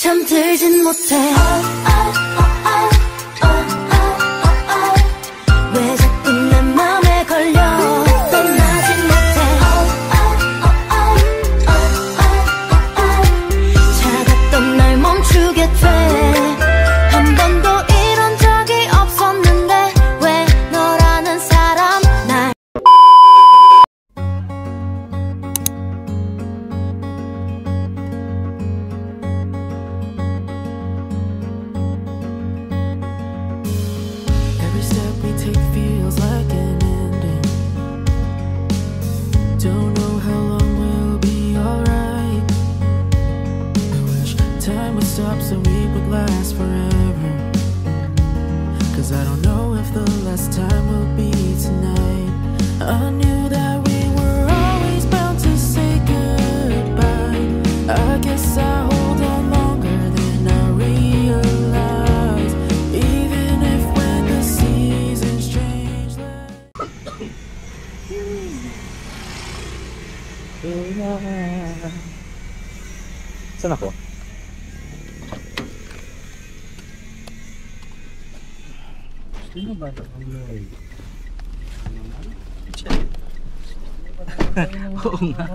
잠들진 못해. 왜 자꾸 내 맘에 걸려. 떠나진 못해. 차갑던 날 멈추게 돼. 한 번도 이런 적이 없었는데 왜 너라는 사람 날. Every step we take feels like an ending. Don't know how long we'll be alright. I wish time would stop so we would last forever. Cause I don't know if the last time will be tonight. I knew that we were always bound to say goodbye. I guess I hold on longer than I realize. Even if when the seasons change. Saan ako? Sino ba ito? Oo nga.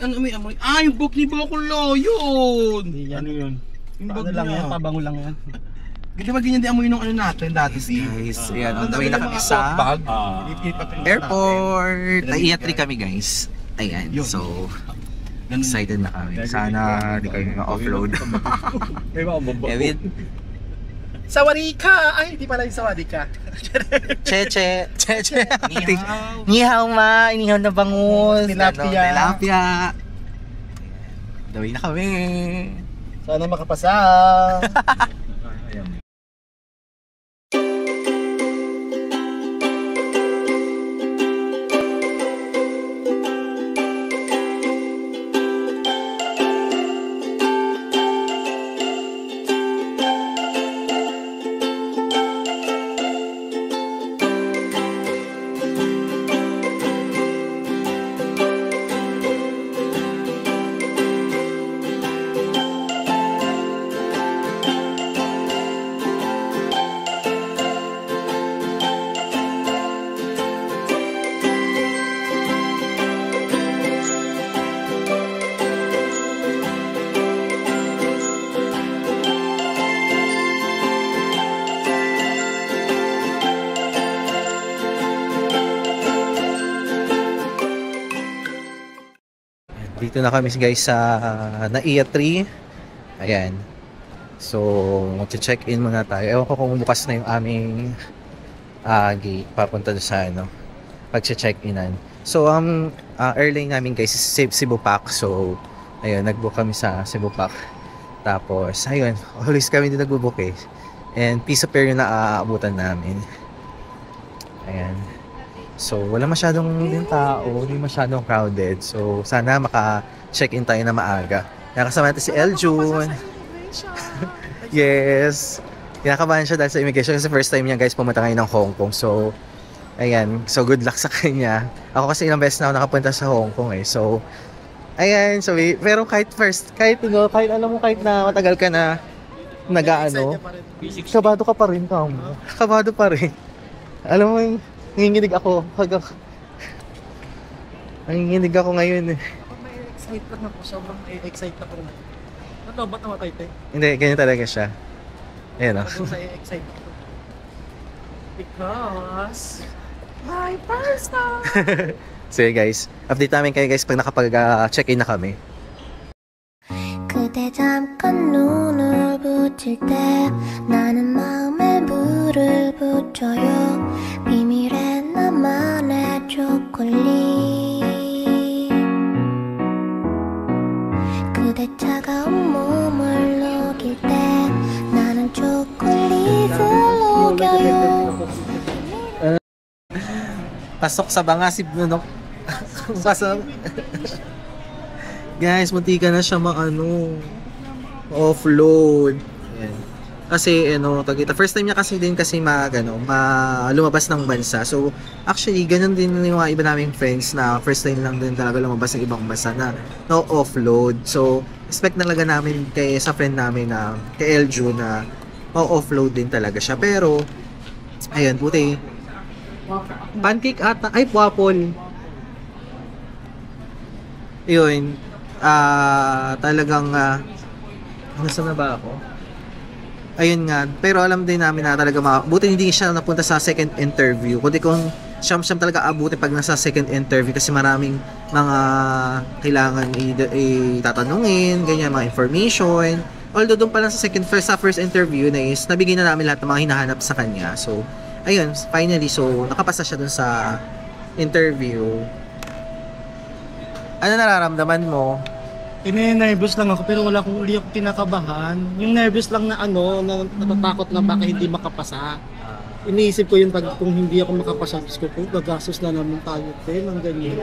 Ano may amoy? Ah, yung book ni Bokulo, yun! Ano yun? Yung book Ano lang niya. yan? Pabango lang yan. Hindi ba ganyan di amoy nung ano natin dati? Guys, ayan, on the Ang way na dami kami ng mga sa tote bag. airport. Naiya 3 kami guys. Ayan, Yun. so excited na kami. Sana di kami ma-offload. May mga bomba. David, Sawarika! Ay, hindi pala yung sawarika. Cheche, Cheche. Nihaw. Nihaw ma, inihaw na bangus. Tilapia. Tilapia. Daway na kami. Sana makapasa. Dito na kami guys sa Naiya 3. Ayan. So, mag-check-in muna tayo. Ewan ko kung bukas na yung aming gate papunta sa ano, pag-check-inan. So, airline namin guys is Cebu Pac. So, ayun, nag-book kami sa Cebu Pac. Tapos, ayun, always kami din nag-book eh. And piece of fare yung naaabutan namin. Ayan. So, wala masyadong din tao, hindi masyadong crowded. So, sana maka-check-in tayo na maaga. Kaya kasama natin si Eljun. Yes. Kinakabahan siya dahil sa immigration. Kasi first time niya guys pumunta ngayon ng Hong Kong. So, ayan. So, good luck sa kanya. Ako kasi ilang beses na ako nakapunta sa Hong Kong eh. So, ayan. So, pero kahit alam mo, kahit na matagal ka na nag-ano, kabado ka pa rin. Kabado pa rin. Alam mo yung nanginginig ako. Nanginginig ako ngayon eh. May excite lang ako. Sobrang excite ako. Ano, ba't namatay tayo? Hindi, ganyan talaga siya. Ayan o. Ano sa excite ako? Because my first time! So yeah, guys, update namin kayo guys pag nakapag-check-in na kami. 그대 잠깐 눈을 붙일 때 나는 마음에 불을 붙여요 비밀의 나만의 초콜릿 그대 차가운 몸을 녹일 때 나는 초콜릿을 녹여요 Pasok sa banga si Brunok. Pasok. Guys, muntika na siya offload. Ayan. Kasi first time niya kasi lumabas ng bansa. So actually ganun din yung mga iba naming friends na first time lang din talaga lumabas ng ibang bansa na no offload. So expect talaga namin sa friend namin na kay Eljo na ma-offload din talaga siya. Pero, ayun, buti. Pancake ata. Ay, waffle. Yun. Talagang, nasaan na ba ako? Ayun nga. Pero alam din namin na talaga, buti hindi siya napunta sa second interview. Kundi kung siyam talaga abuti pag nasa second interview kasi maraming mga kailangan itatanungin, ganyan, mga information. Although doon pa lang sa first interview na is nabigay na namin lahat ng mga hinahanap sa kanya. So, ayun, finally, so nakapasa siya doon sa interview. Ano nararamdaman mo? Nervous lang ako pero wala akong uli ako kinakabahan. Yung nervous lang na na natatakot na baka hindi makapasa. Iniisip ko yun kung hindi ako makapasa, ko gagastos na naman tayo din, ang ganyan.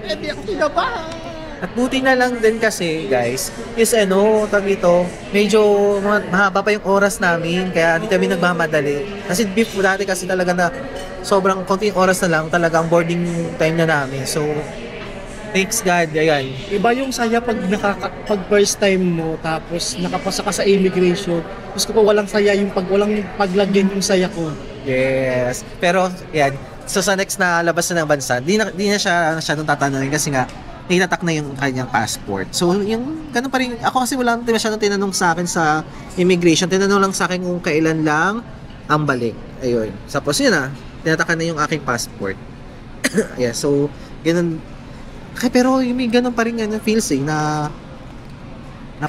Hindi ako kinabahan. At buti na lang din kasi, guys, is ito, medyo mahaba pa yung oras namin, kaya hindi kami nagmamadali. Kasi before dati kasi talaga na sobrang konting oras na lang, talagang boarding time na namin. So, thanks God, ayan. Iba yung saya pag first time mo, tapos nakapasa ka sa immigration. Gusto ko walang saya yung walang paglagyan yung saya ko. Yes. Pero, yan. So, sa next na labas na ng bansa, di na siya masyadong tatanungin kasi nga, nitatak na yung kanyang passport. So, yung ganun pa rin. Ako kasi wala masyadong tinanong sa akin sa immigration. Tinanong lang sa akin kung kailan lang ang balik. Ayun. Tapos yun na. Tinatakan na yung aking passport. Yeah, so, ganun. Pero may ganun pa rin feels na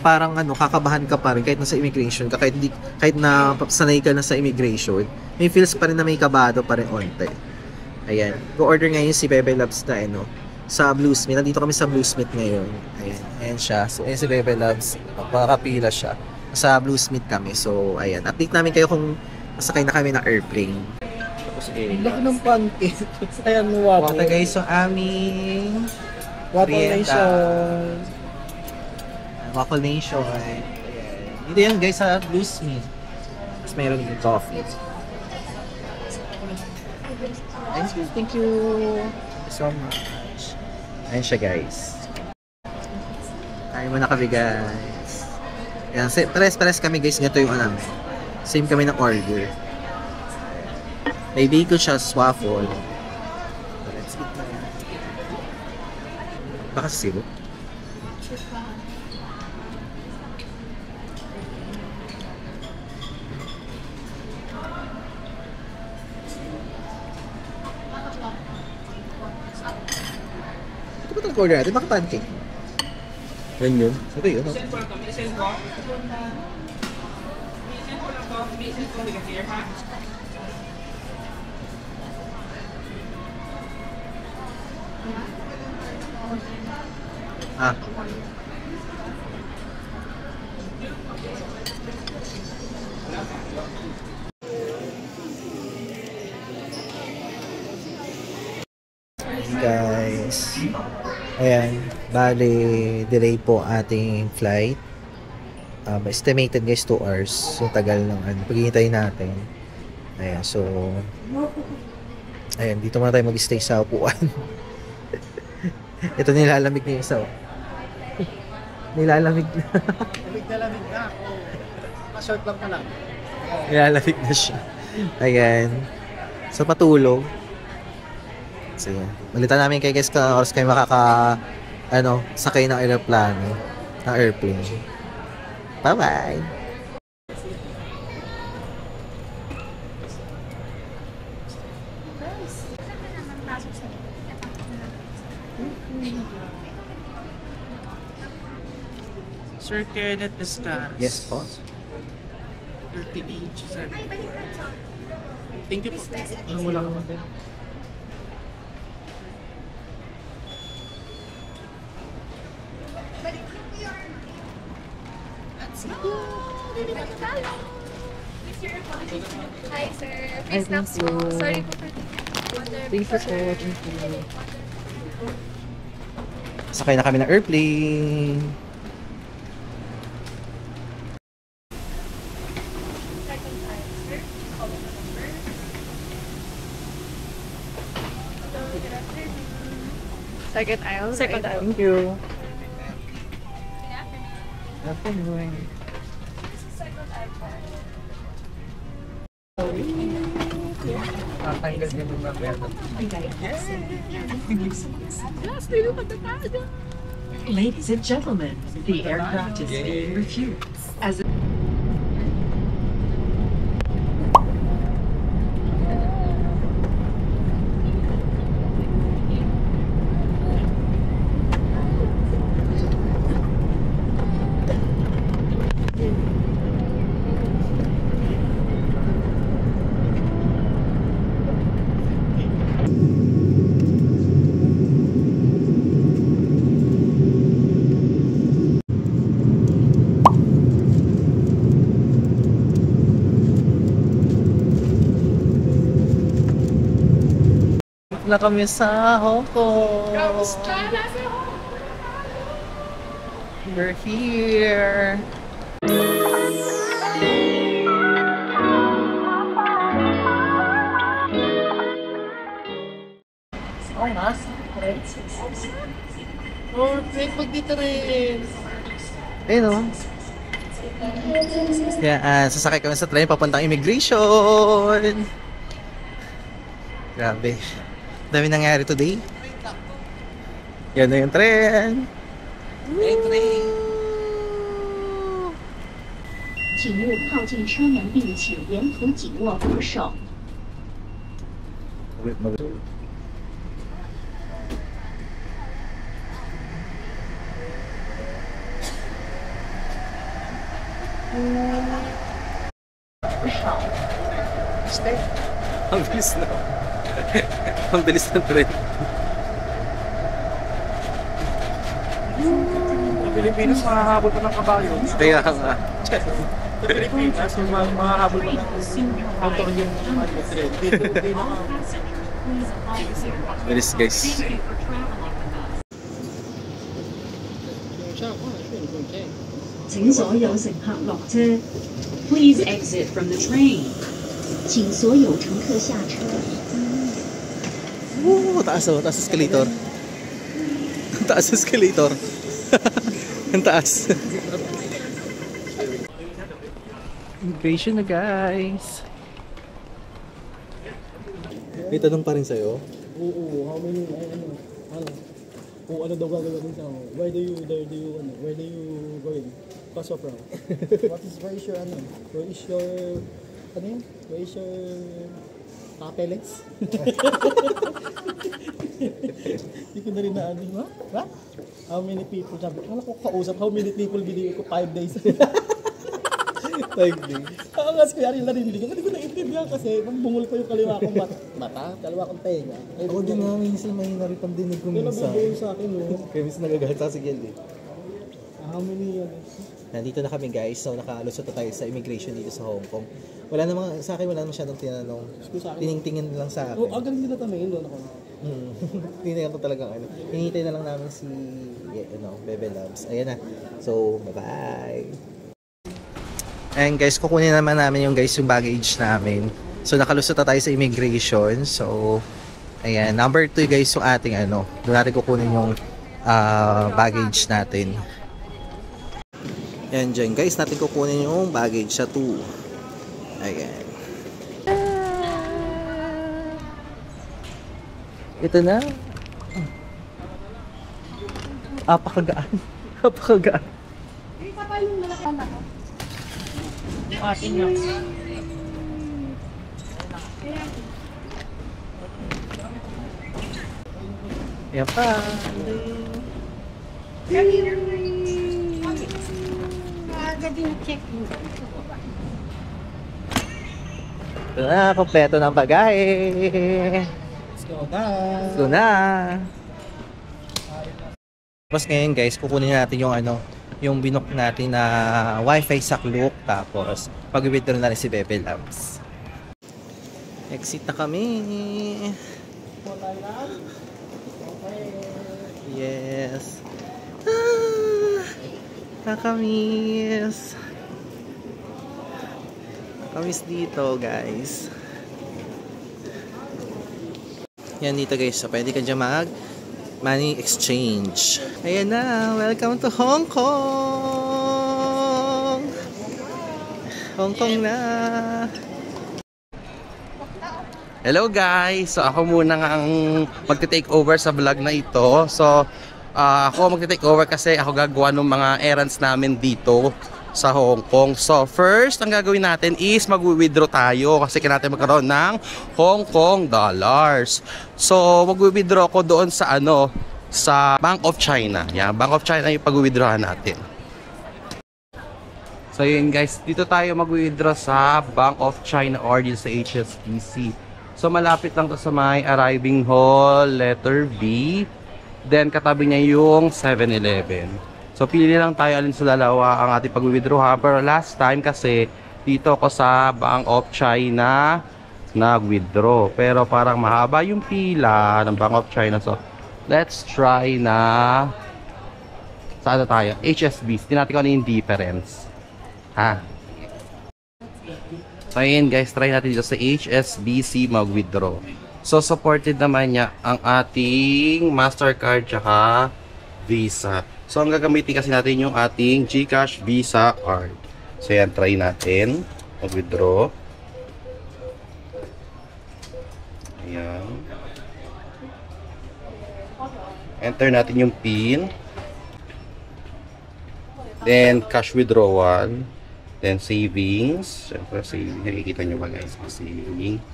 parang kakabahan ka pa rin kahit nasa immigration ka, kahit na sanay ka na sa immigration, may feels pa rin na may kabado pa rin onte. Ayan. Go-order ngayon si Bebe Loves na sa Bluesmith. Nandito kami sa Bluesmith ngayon. Ayan siya. So, ayan si Bebe Loves. Makakapila siya. Sa Bluesmith kami. So, ayan. Update namin kayo kung masakay na kami ng airplane. Laki ng pancake. Ayan mo, waffle. Wata guys, so aming Waffle Merienda. Nation. Waffle Nation. Ayan. Dito yan guys sa Bluesmith. Tapos mayroon yung coffee. Thank you so much. Ayan siya guys. Ayaw mo na kami guys. Ayan, pares kami guys. Ganito yung same kami ng order. May bacon siya, waffle. Let's eat na yan. Baka sisibo? Ito ba talaga order natin? Baka pancake? Yan yun. Ito yun. Ah. Guys, ayan, bali delay po ating flight. Estimated guys 2 hours. So tagal ng paghihintay natin. Ayan, so ayan, dito muna tayo mag-stay sa upuan. Ito nilalamig na yung isa. Nilalamig na. Lamig na ako. Short lang pala. Nilalamig na siya. Ayan. So patulog. Sige. Balitan namin kay guys kung oras kayo sakay ng aeroplano. Ng airplane. Bye-bye! Sir Kenneth Descares. Yes po. 30 each, sir. Thank you po. Wala ka natin. Hi, sir. Please snacks po. Sorry po for Thank you so much. Sakay na kami ng airplane. Second aisle. Second aisle. Thank you. Afternoon. Tatanggal din yung mga Ladies and gentlemen, the aircraft is being refueled. As na kami sa Hong Kong. We're here. Oh, pag dito rin. Ayun o. Yan, sasakay kami sa train papuntang immigration. Grabe. Dami nangyari today. Yan na yung tren. Train. 请勿靠近车门并请沿途紧握扶手。 Ang bilis na. Ang bilis ng tren. Sa Pilipinas, makahabol pa ng kabayo. Kaya nga. Sa Pilipinas, makahabol pa ng motor yung tren. Dito. bilis guys. 请所有乘客落車。Please exit from the train. 请所有乘客下车。 Taas oh, taas escalator. Taas escalator. Ang taas. Immigration na guys. May tanong pa rin sa'yo. Oo, how many, kung ano daw gagawin sa ako. Where do you going? Pass off round. Where is your, where is your papeles? Hindi ko na rin na ha? What? How many people, sabi, wala ko kausap, how many people binigay ko 5 days? 5 days? Kakas ko yan, narinig ko. Hindi ko naiintindihan kasi bungol pa yung kaliwa kong mata, kaliwa kong tenga. Ako din nga minsan may naripang dinig ko minsan. Nabubuo sa akin, no? Kaya minsan nagagalit sa sigil eh. How many, Nandito na kami guys, so nakalusot na tayo sa immigration dito sa Hong Kong. Wala namang, sa akin wala namang masyadong tinanong. Tiningtingin lang sa akin. Oh, agad nila tamayin doon ako. Tinignan ko talagang ano. Hinihintay na lang namin si Bebe Loves. Ayan na. So, bye-bye. Ayan guys, kukunin naman namin yung baggage namin. So, nakalusot na tayo sa immigration. So, ayan. Number 2 guys yung ating doon natin kukunin yung baggage natin. Ayan dyan guys, natin kukunin yung baggage sa 2. Ayan. Ito na. Apakagaan. Apakagaan. Isa pa yung malakan ako. Atin nga. Ayan pa. Agad yung check-in. Ito na, kompleto ng bagahe. Let's go na. Let's go na. Tapos ngayon guys, kukunin natin yung yung binook natin na wifi sa Klook. Tapos pag-withdraw na rin si Bebe Loves. Exit na kami. Yes. Nakamiss. Nakamiss dito guys. Yan dito guys. So pwede ka dyan money exchange. Ayan na. Welcome to Hong Kong. Hong Kong na! Hello guys! So ako muna ang magte-take over sa vlog na ito. So ako magte-take over kasi ako gagawa ng mga errands namin dito sa Hong Kong. So first, ang gagawin natin is mag-withdraw tayo kasi kailangan natin magkaroon ng Hong Kong dollars. So mag-withdraw ko doon sa sa Bank of China. Yan, Bank of China yung pag-withdrawhan natin. So yun guys, dito tayo mag-withdraw sa Bank of China or sa HSBC. So malapit lang to sa may arriving hall, letter B. Then katabi niya yung 7-Eleven. So pili lang tayo alin sa dalawa ang ating pag-withdraw. Pero last time kasi dito ako sa Bank of China nag-withdraw. Pero parang mahaba yung pila ng Bank of China. So let's try na saan tayo? HSBC. Tingnan ko ano yung difference. So ayan guys, try natin dito sa HSBC mag-withdraw. So supported naman niya ang ating Mastercard tsaka Visa. So ang gagamitin kasi natin yung ating GCash Visa card. So ayan, try natin mag-withdraw. Ayan. Enter natin yung PIN. Then cash withdrawal. Then savings, syempre savings, nakikita nyo ba guys, saving.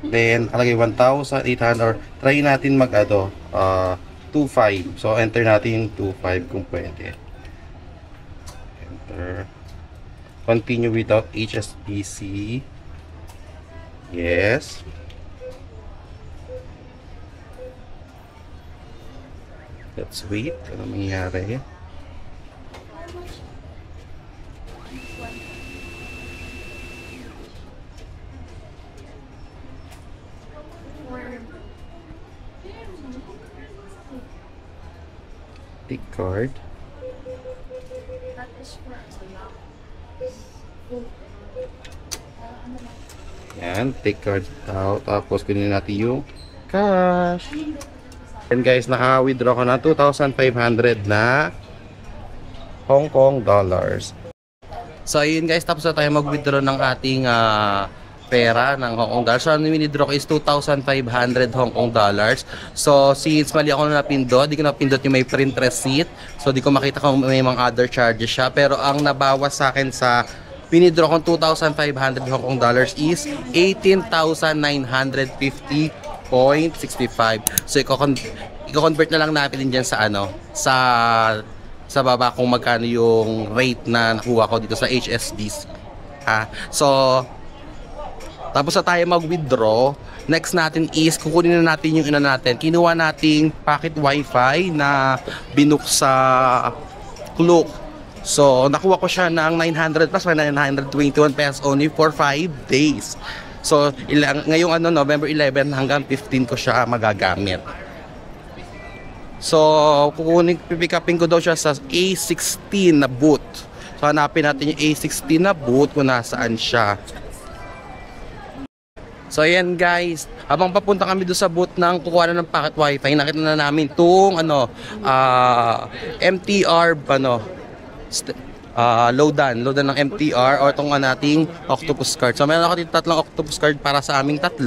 Then alagay 1,800 or try natin mag 2,500. So enter natin yung 2,500 kung pwede. Enter. Continue without HSBC. Yes. Let's wait. Ano mangyayari? Take card. Yan, take card out. Tapos kunin natin yung cash. And guys, naka-withdraw ko na 2,500 na Hong Kong dollars. So ayun guys, tapos na tayo mag-withdraw ng ating pera ng Hong Kong dollars. So ang withdraw ko is 2,500 Hong Kong dollars. So since mali ako na napindot, di ko napindot yung may print receipt. So di ko makita kung may mga other charges siya. Pero ang nabawas sa akin sa withdraw kong 2,500 Hong Kong dollars is 18,950.65. So i-convert na lang natin dyan sa sa baba kung magkano yung rate na nakuha ko dito sa HSBC. So tapos na tayo mag-withdraw. Next natin is kukunin na natin yung natin. Kinuha nating packet wifi na binook sa Klook. So nakuha ko siya ng 900 plus 921 pesos only for 5 days. So ngayong November 11 hanggang 15 ko siya magagamit. So pipick upin ko daw siya sa A16 na booth. So hanapin natin yung A16 na booth kung nasaan siya. So ayan guys, habang papunta kami doon sa booth ng kukuha na ng packet wifi, nakita na namin itong MTR loadan ng MTR o itong nating octopus card. So meron ako dito 3 octopus card para sa aming 3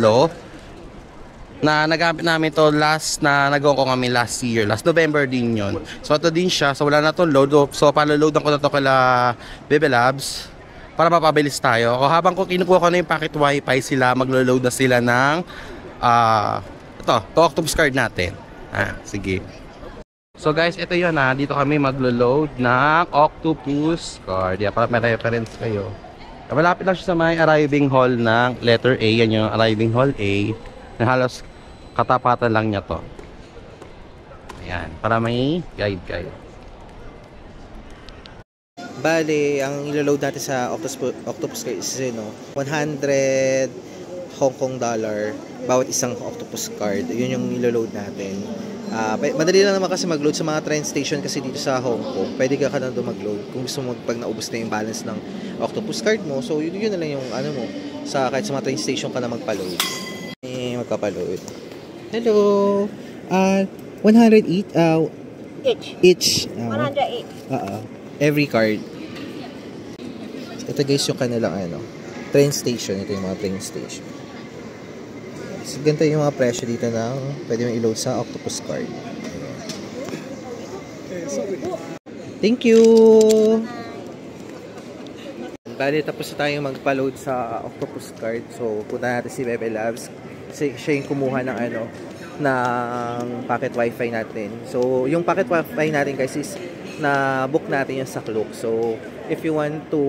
na nagamit namin to last na nag-Hong Kong kami last year, last November din yon. So ito din siya, so wala na itong load. So palo-loadan ko na ito kala Bebe Labs para mapabilis tayo. O habang kinukuha ko na yung packet wifi, sila maglo-load na sila ng ito octopus card natin. Sige. So guys, ito yun dito kami maglo-load ng octopus card. Para may reference kayo. Malapit lang siya sa may arriving hall ng letter A. Yan yung arriving hall A. Na halos katapatan lang niya to. Ayan, para may guide kayo. Bale, ang ilo-load natin sa octopus card is 100 Hong Kong dollar bawat isang octopus card. Yun yung ilo-load natin. Madali lang naman kasi mag-load sa mga train station kasi dito sa Hong Kong. Pwede ka na doon mag-load kung gusto mo pag naubos na yung balance ng octopus card mo. So yun na lang yung mo kahit sa mga train station ka na magpa-load. Magpapa-load. Hello. 100 each. 108. Every card. Ito guys yung kanilang train station. Ito yung mga train station. So, ganito yung mga presyo dito ng pwede mong i-load sa Octopus card. Thank you! Bali, tapos na tayong magpa-load sa Octopus card. So, punta natin si Bebe Labs. Kasi siya yung kumuha ng ng packet wifi natin. So, yung packet wifi natin guys is na-book natin yung sa Klook. So, if you want to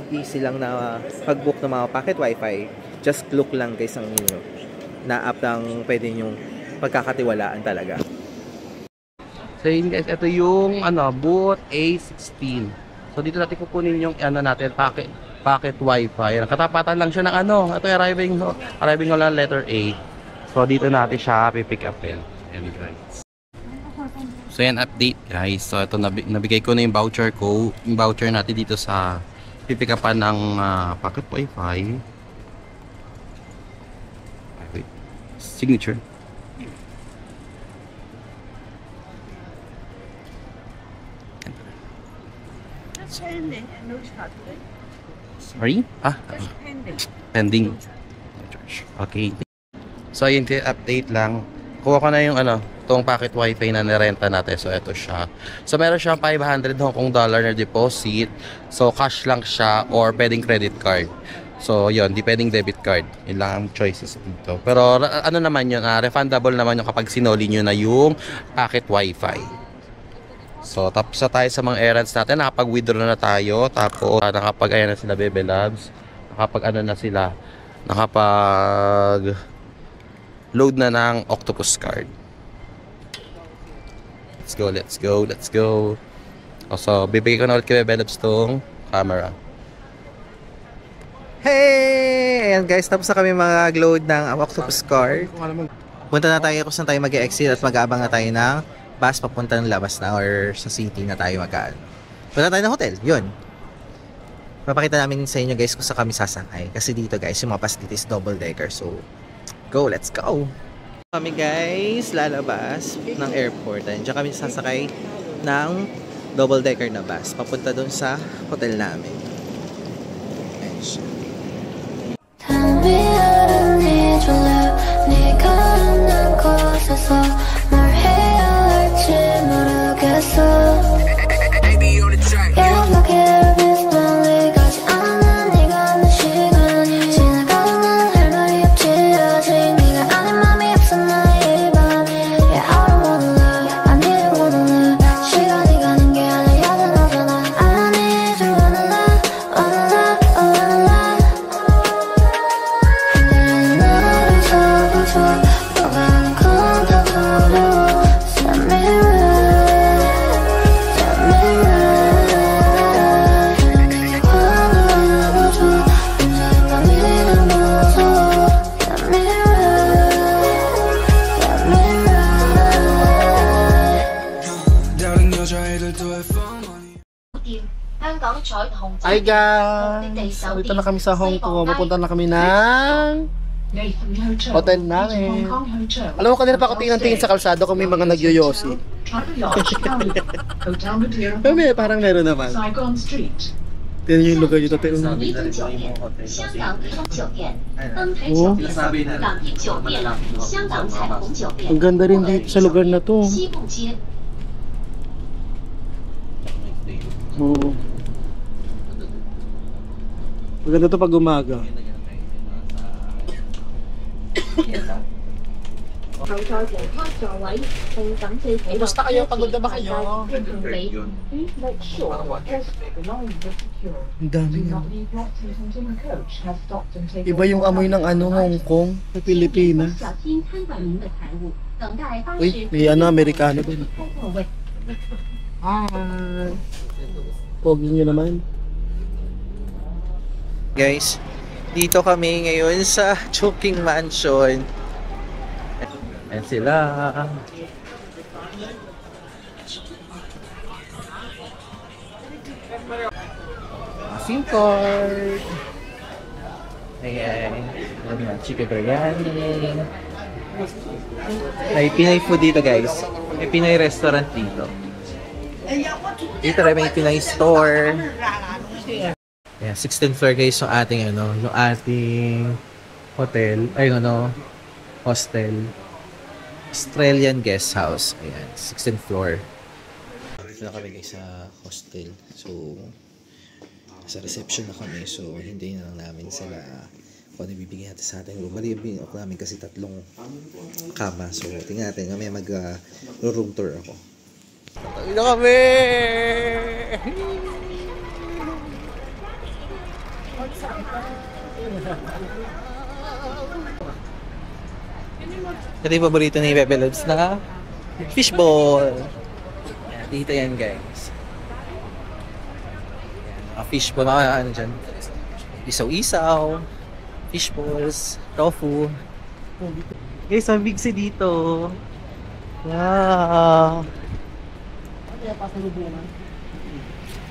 easy lang na pag-book ng mga packet wifi, just Klook lang guys ang inyo. Na app lang pwede yung pagkakatiwalaan talaga. So yun guys, ito yung Boot A16. So dito natin kukunin yung natin packet wifi. Katapatan lang siya ng ito arriving ko lang letter A. So dito natin siya pipick upin. Ayan guys. So yan update guys. So ito nabigay ko na yung voucher ko. Yung voucher natin dito sa pipick upan ng packet wifi. Wait. Signature. Sorry? Pending. Okay. So, yun, update lang. Kuha ko na yung itong packet wifi na nirenta natin. So, ito siya. So, meron siyang 500 Hong Kong dollar na deposit. So, cash lang siya or pwedeng credit card. So, yun, di pwedeng debit card. Yun lang ang choices dito. Pero, naman yun, refundable naman yung kapag sinoli nyo na yung packet wifi. So, tapos na tayo sa mga errands natin. Nakapag-withdraw na tayo. Tapos, nakapag-ayan na sila Bebe Labs. Na sila. Nakapag-load na ng Octopus card. Let's go, let's go, let's go. So, bibigay ko na ulit kay Bebe Labs tong camera. Hey! Ayan guys, tapos na kami mag-load ng Octopus card. Punta na tayo kung saan tayo mag-exit at mag-aabang na tayo ng bus papunta ng labas na or sa city na tayo magkaan. Punta tayo ng hotel, yun. Papakita namin sa inyo guys kung saan kami sasakay. Kasi dito guys, yung mga facilities double decker. So, go, let's go! Kami guys, lalabas ng airport. Diyan kami sasakay ng double decker na bus. Papunta dun sa hotel namin. Ayan siya. Hi guys! Dito na kami sa Hong Kong. Pupunta na kami ng hotel namin. Alam mo, kanina pa ako tingin sa kalsado kung may mga nagyoyosi. Parang meron naman. Tingnan yung lugar dito. Oh. Ang ganda rin dito sa lugar na to. Oo. Maganda to pag umaga. Basta kayo, pagod na ba kayo? Ang dami nga. Iba yung amoy ng Hong Kong sa Pilipinas. Uy, may Amerikano din. Pogi nyo naman. Guys, dito kami ngayon sa Chungking Mansion. Ayan sila. SIM card. Ayan. Chicken biryani. May Pinay food dito guys. May Pinay restaurant dito. Dito rin may Pinay store. Ayan, 16th floor guys yung ating yung ating hotel, ay hostel. Australian guest house. Ayan, 16th floor. Dito na kami guys sa hostel. So, sa reception na kami. So, hintayin na lang namin sila kung ano bibigyan natin sa ating room. Malibing ako namin kasi 3 kama. So, tingnan natin. Kami mag-room tour ako. Tayo na kami! Ito yung paborito ni Bebe Loves na fishball. Yan, dito yan guys. Yan, fishball, mga dyan. Isaw-isaw, fishballs, tofu. Guys, ang big si dito. Wow!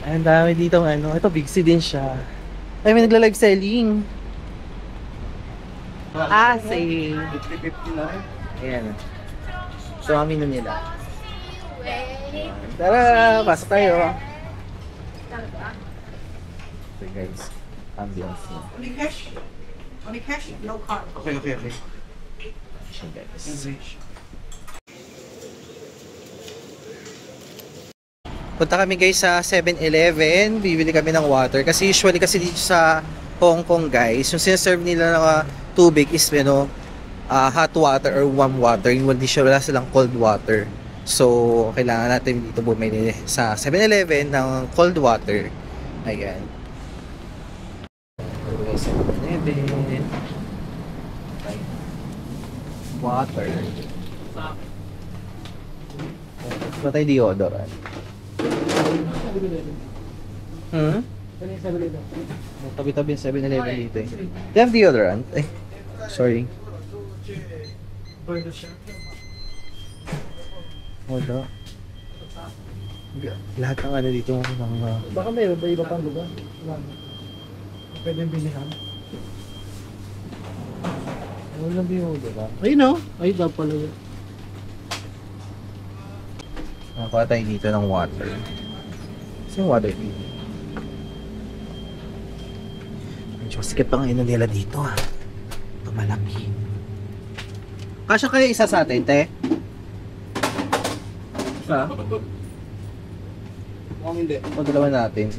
Ang dami dito ito big si din siya. Ay, may nagla-live selling. Say 50-50 na rin. Ayan. So, amino nila. Tara, pasok tayo. So guys, ambience niya. Only cash, no card. Okay. So guys. Punta kami guys sa 7-Eleven. Bibili kami ng water. Kasi usually dito sa Hong Kong guys, yung sinaserve nila na tubig is hot water or warm water. Hindi wala silang cold water. So, kailangan natin dito bumili sa 7-Eleven ng cold water. Ayan. 7-Eleven. Water. Ba tayo deodorant? Tabi-tabi yung 7-Eleven dito eh. Do you have deodorant? Eh, sorry. Wala. Lahat ng dito ng Baka mayroon ba iba pang lugar? Pwede bilihan. wala deodorant. Ayun o. Ay, daw pala yun. Nakakuha tayo dito ng water. Kasi yung water dito. Medyo sikip pa nga nila dito ha. Ito malaki. Kasya kaya isa sa atin, te? Isa? Mukhang hindi. O dalawa natin.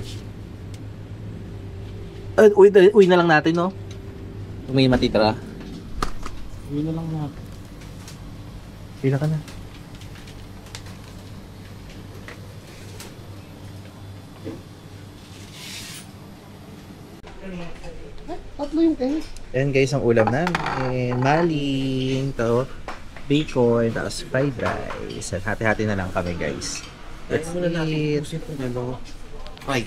Uwi na lang natin, no? Kung may matitira. Uwi na lang natin. Pila ka na. Tatlo yung case. Ayan guys, ang ulam namin. Maling, to bacon, tapos fried rice. At hati-hati na lang kami guys. Let's eat. Ay,